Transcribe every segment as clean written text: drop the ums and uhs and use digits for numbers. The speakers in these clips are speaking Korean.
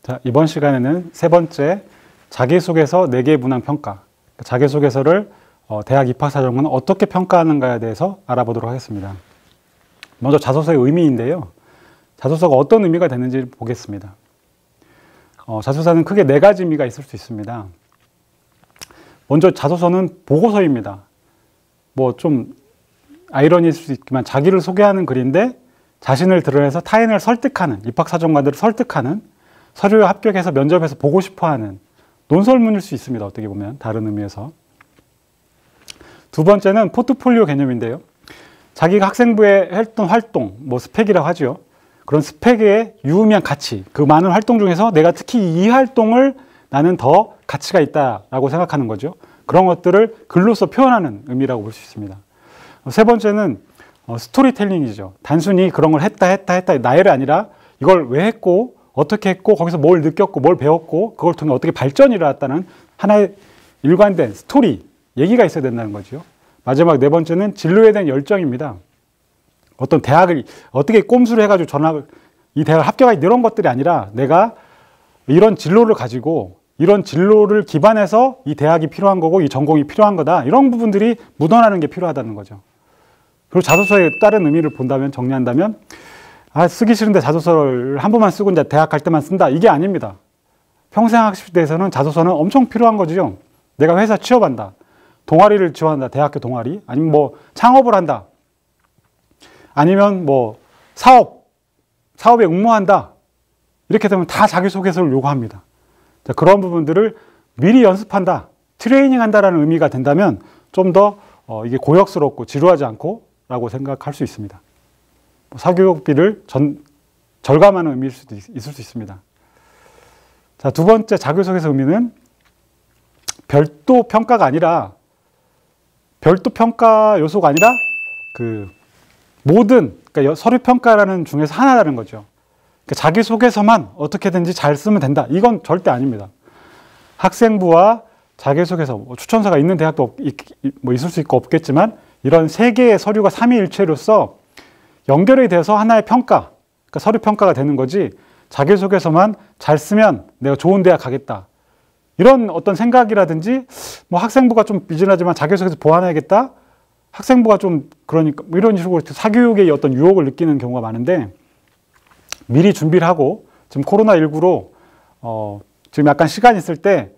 자, 이번 시간에는 세 번째 자기소개서 4개 문항 평가. 자기소개서를 대학 입학사정은 어떻게 평가하는가에 대해서 알아보도록 하겠습니다. 먼저 자소서의 의미인데요. 자소서가 어떤 의미가 되는지 보겠습니다. 자소서는 크게 4가지 의미가 있을 수 있습니다. 먼저 자소서는 보고서입니다. 뭐 좀 아이러니일 수 있지만 자기를 소개하는 글인데 자신을 드러내서 타인을 설득하는, 입학사정관들을 설득하는, 서류에 합격해서 면접에서 보고 싶어하는 논설문일 수 있습니다. 어떻게 보면 다른 의미에서. 두 번째는 포트폴리오 개념인데요. 자기가 학생부에 했던 활동, 뭐 스펙이라고 하죠. 그런 스펙의 유의미한 가치, 그 많은 활동 중에서 내가 특히 이 활동을 나는 더 가치가 있다라고 생각하는 거죠. 그런 것들을 글로써 표현하는 의미라고 볼 수 있습니다. 세 번째는 스토리텔링이죠. 단순히 그런 걸 했다 나열이 아니라 이걸 왜 했고 어떻게 했고 거기서 뭘 느꼈고 뭘 배웠고 그걸 통해 어떻게 발전이 일어났다는 하나의 일관된 스토리, 얘기가 있어야 된다는 거죠. 마지막 4번째는 진로에 대한 열정입니다. 어떤 대학을 어떻게 꼼수를 해가지고 이 대학을 합격하기 이런 것들이 아니라 내가 이런 진로를 가지고 이런 진로를 기반해서 이 대학이 필요한 거고 이 전공이 필요한 거다. 이런 부분들이 묻어나는 게 필요하다는 거죠. 그리고 자소서의 다른 의미를 본다면, 정리한다면, 쓰기 싫은데 자소서를 한 번만 쓰고 이제 대학 갈 때만 쓴다. 이게 아닙니다. 평생 학습대에서는 자소서는 엄청 필요한 거죠. 내가 회사 취업한다. 동아리를 지원한다. 대학교 동아리. 아니면 뭐 창업을 한다. 아니면 뭐 사업에 응모한다. 이렇게 되면 다 자기소개서를 요구합니다. 자, 그런 부분들을 미리 연습한다. 트레이닝 한다라는 의미가 된다면 좀 더 이게 고역스럽고 지루하지 않고 라고 생각할 수 있습니다. 사교육비를 절감하는 의미일 수도 있을 수 있습니다. 자, 두 번째 자기소개서 의미는 별도 평가 요소가 아니라 그 모든, 그러니까 서류 평가라는 중에서 하나라는 거죠. 그러니까 자기소개서만 어떻게든지 잘 쓰면 된다. 이건 절대 아닙니다. 학생부와 자기소개서, 추천서가 있는 대학도 뭐 있을 수 있고 없겠지만 이런 3개의 서류가 삼위일체로서 연결이 돼서 하나의 평가, 그러니까 서류 평가가 되는 거지 자기소개서만 잘 쓰면 내가 좋은 대학 가겠다. 이런 어떤 생각이라든지 뭐 학생부가 좀 비진하지만 자기소개서 보완해야겠다. 학생부가 좀 그러니까 뭐 이런 식으로 사교육의 어떤 유혹을 느끼는 경우가 많은데 미리 준비를 하고 지금 코로나19로 지금 약간 시간이 있을 때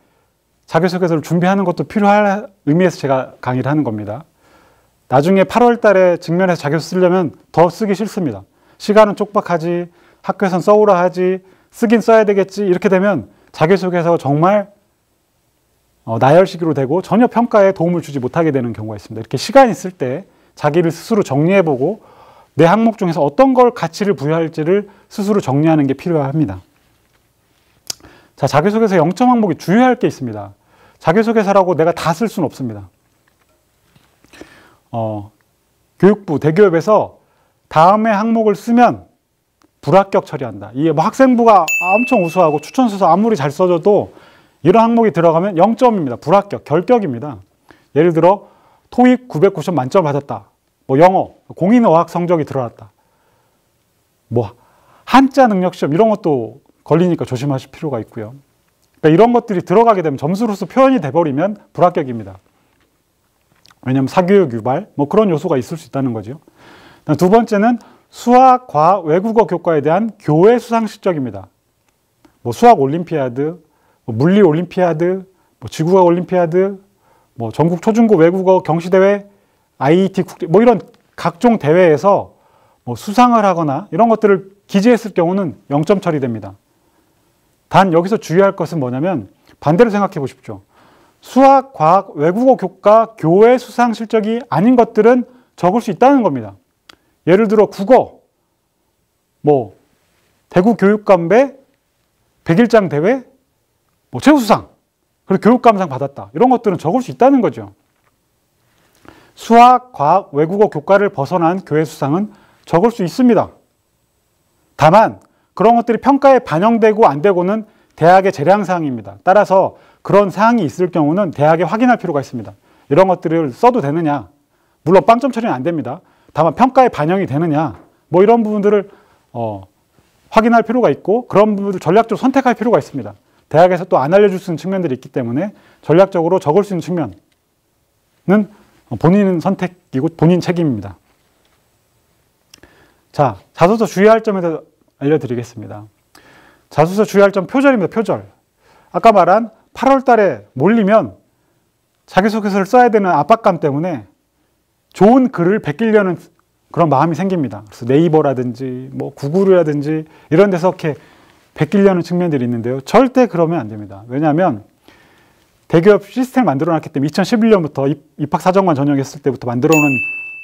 자기소개서를 준비하는 것도 필요할 의미에서 제가 강의를 하는 겁니다. 나중에 8월 달에 직면해서 자기소개 쓰려면 더 쓰기 싫습니다. 시간은 촉박하지, 학교에선 써오라 하지, 쓰긴 써야 되겠지, 이렇게 되면 자기소개서 정말 나열식으로 되고 전혀 평가에 도움을 주지 못하게 되는 경우가 있습니다. 이렇게 시간이 있을 때 자기를 스스로 정리해보고 내 항목 중에서 어떤 걸 가치를 부여할지를 스스로 정리하는 게 필요합니다. 자, 자기소개서 0점 항목이 주의할 게 있습니다. 자기소개서라고 내가 다 쓸 수는 없습니다. 교육부, 대기업에서 다음의 항목을 쓰면 불합격 처리한다. 이게 뭐 학생부가 엄청 우수하고 추천서서 아무리 잘 써줘도 이런 항목이 들어가면 0점입니다. 불합격, 결격입니다. 예를 들어 토익 990 만점 받았다. 뭐 영어, 공인어학 성적이 들어왔다. 뭐 한자 능력 시험 이런 것도 걸리니까 조심하실 필요가 있고요. 그러니까 이런 것들이 들어가게 되면 점수로서 표현이 돼버리면 불합격입니다. 왜냐하면 사교육 유발 뭐 그런 요소가 있을 수 있다는 거죠. 두 번째는 수학, 과학, 외국어 교과에 대한 교외 수상 실적입니다. 뭐 수학 올림피아드, 뭐 물리 올림피아드, 뭐 지구과학 올림피아드, 뭐 전국 초중고 외국어 경시대회, IET 국제 뭐 이런 각종 대회에서 뭐 수상을 하거나 이런 것들을 기재했을 경우는 0점 처리됩니다. 단 여기서 주의할 것은 뭐냐면 반대로 생각해 보십시오. 수학, 과학, 외국어 교과, 교외 수상 실적이 아닌 것들은 적을 수 있다는 겁니다. 예를 들어 국어, 뭐 대구 교육감배 100일장 대회, 뭐 최우수상, 그리고 교육감상 받았다. 이런 것들은 적을 수 있다는 거죠. 수학, 과학, 외국어 교과를 벗어난 교외 수상은 적을 수 있습니다. 다만 그런 것들이 평가에 반영되고 안 되고는 대학의 재량사항입니다. 따라서 그런 사항이 있을 경우는 대학에 확인할 필요가 있습니다. 이런 것들을 써도 되느냐. 물론 빵점 처리는 안 됩니다. 다만 평가에 반영이 되느냐. 뭐 이런 부분들을 확인할 필요가 있고 그런 부분을 전략적으로 선택할 필요가 있습니다. 대학에서 또 안 알려줄 수 있는 측면들이 있기 때문에 전략적으로 적을 수 있는 측면은 본인 선택이고 본인 책임입니다. 자, 자소서 주의할 점에 대해서 알려드리겠습니다. 자소서 주의할 점 표절입니다. 표절. 아까 말한 8월 달에 몰리면 자기소개서를 써야 되는 압박감 때문에 좋은 글을 베끼려는 그런 마음이 생깁니다. 그래서 네이버라든지 뭐 구글이라든지 이런 데서 이렇게 베끼려는 측면들이 있는데요. 절대 그러면 안 됩니다. 왜냐하면 대기업 시스템을 만들어 놨기 때문에 2011년부터 입학사정관 전형했을 때부터 만들어 놓은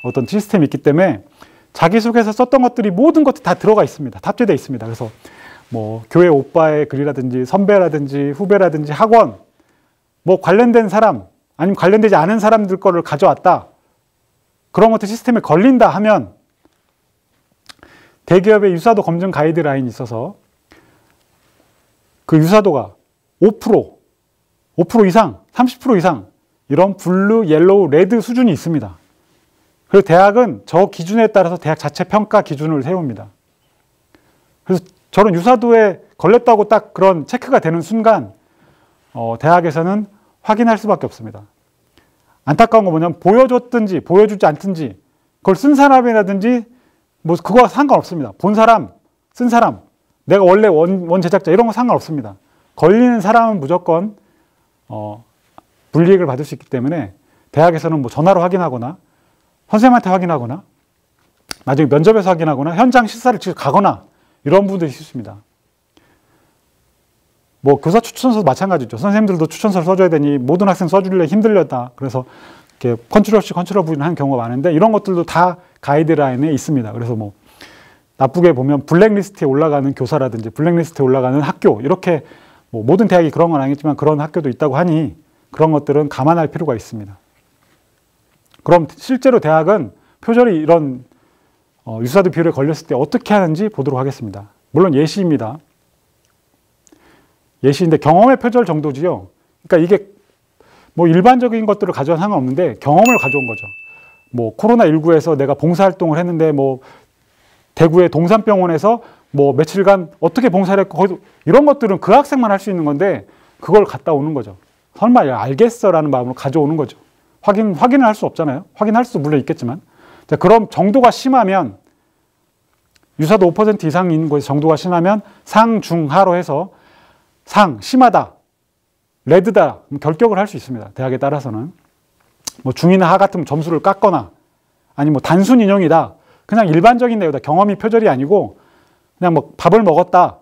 어떤 시스템이 있기 때문에 자기소개서 썼던 것들이 모든 것들이 다 들어가 있습니다. 탑재되어 있습니다. 그래서 뭐 교회 오빠의 글이라든지 선배라든지 후배라든지 학원 뭐 관련된 사람 아니면 관련되지 않은 사람들 거를 가져왔다. 그런 것들 시스템에 걸린다 하면 대기업의 유사도 검증 가이드라인이 있어서 그 유사도가 5% 이상, 30% 이상 이런 블루, 옐로우, 레드 수준이 있습니다. 그래서 대학은 저 기준에 따라서 대학 자체 평가 기준을 세웁니다. 그래서 저런 유사도에 걸렸다고 딱 그런 체크가 되는 순간 대학에서는 확인할 수밖에 없습니다. 안타까운 건 뭐냐면 보여줬든지 보여주지 않든지 그걸 쓴 사람이라든지 뭐 그거와 상관없습니다. 본 사람, 쓴 사람, 내가 원래 원 제작자 이런 거 상관없습니다. 걸리는 사람은 무조건 불이익을 받을 수 있기 때문에 대학에서는 뭐 전화로 확인하거나 선생님한테 확인하거나 나중에 면접에서 확인하거나 현장 실사를 직접 가거나 이런 부분들이 있습니다. 뭐 교사 추천서도 마찬가지죠. 선생님들도 추천서를 써줘야 되니 모든 학생 써주려 힘들렸다. 그래서 이렇게 컨트롤 C, 컨트롤 V를 하는 경우가 많은데 이런 것들도 다 가이드라인에 있습니다. 그래서 뭐 나쁘게 보면 블랙리스트에 올라가는 교사라든지 블랙리스트에 올라가는 학교 이렇게 뭐 모든 대학이 그런 건 아니겠지만 그런 학교도 있다고 하니 그런 것들은 감안할 필요가 있습니다. 그럼 실제로 대학은 표절이 이런 유사도 비율에 걸렸을 때 어떻게 하는지 보도록 하겠습니다. 물론 예시입니다. 예시인데 경험의 표절 정도지요. 그러니까 이게 뭐 일반적인 것들을 가져온 상관없는데 경험을 가져온 거죠. 뭐 코로나19에서 내가 봉사활동을 했는데 뭐 대구의 동산병원에서 뭐 며칠간 어떻게 봉사를 했고 이런 것들은 그 학생만 할 수 있는 건데 그걸 갖다 오는 거죠. 설마 알겠어라는 마음으로 가져오는 거죠. 확인을 할 수 없잖아요. 확인할 수도 물론 있겠지만. 자, 그럼 정도가 심하면 유사도 5% 이상인 곳에서 정도가 심하면 상, 중, 하로 해서 상, 심하다, 레드다 결격을 할 수 있습니다. 대학에 따라서는. 뭐 중이나 하 같은 점수를 깎거나 아니 뭐 단순 인용이다. 그냥 일반적인 내용이다. 경험이 표절이 아니고 그냥 뭐 밥을 먹었다.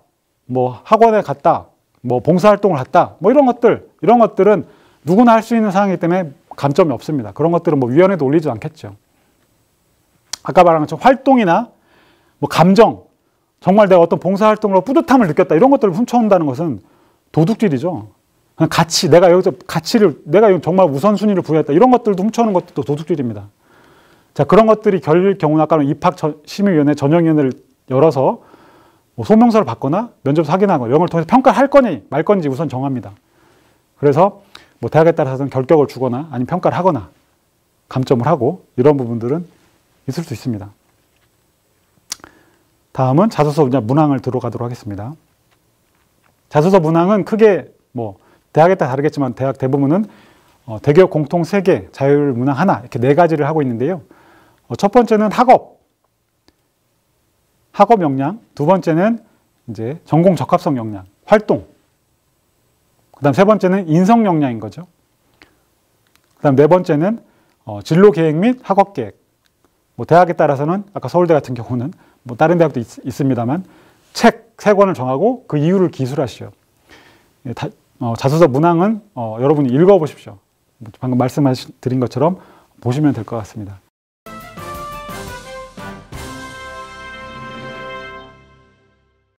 뭐 학원에 갔다. 뭐 봉사활동을 했다. 뭐 이런 것들은 누구나 할 수 있는 사항이기 때문에 감점이 없습니다. 그런 것들은 뭐 위원회도 올리지 않겠죠. 아까 말한 것처럼 활동이나 뭐 감정, 정말 내가 어떤 봉사활동으로 뿌듯함을 느꼈다. 이런 것들을 훔쳐온다는 것은 도둑질이죠. 그냥 가치, 내가 여기서 가치를, 내가 정말 우선순위를 부여했다. 이런 것들도 훔쳐오는 것도 도둑질입니다. 자, 그런 것들이 결릴 경우는 아까는 입학심의위원회 전형위원회를 열어서 뭐 소명서를 받거나 면접에서 확인하거나 이런 걸 통해서 평가할 거니 말 건지 우선 정합니다. 그래서 뭐 대학에 따라서는 결격을 주거나 아니면 평가를 하거나 감점을 하고 이런 부분들은 있을 수 있습니다. 다음은 자소서 문항을 들어가도록 하겠습니다. 자소서 문항은 크게 뭐 대학에 따라 다르겠지만 대학 대부분은 대기업 공통 3개, 자율 문항 하나 이렇게 4가지를 하고 있는데요. 첫 번째는 학업 역량, 두 번째는 이제 전공 적합성 역량, 활동. 그다음 세 번째는 인성 역량인 거죠. 그다음 네 번째는 진로 계획 및 학업 계획. 뭐 대학에 따라서는 아까 서울대 같은 경우는 뭐 다른 대학도 있습니다만 책 3권을 정하고 그 이유를 기술하시오. 자소서 문항은 여러분이 읽어보십시오. 방금 말씀드린 것처럼 보시면 될 것 같습니다.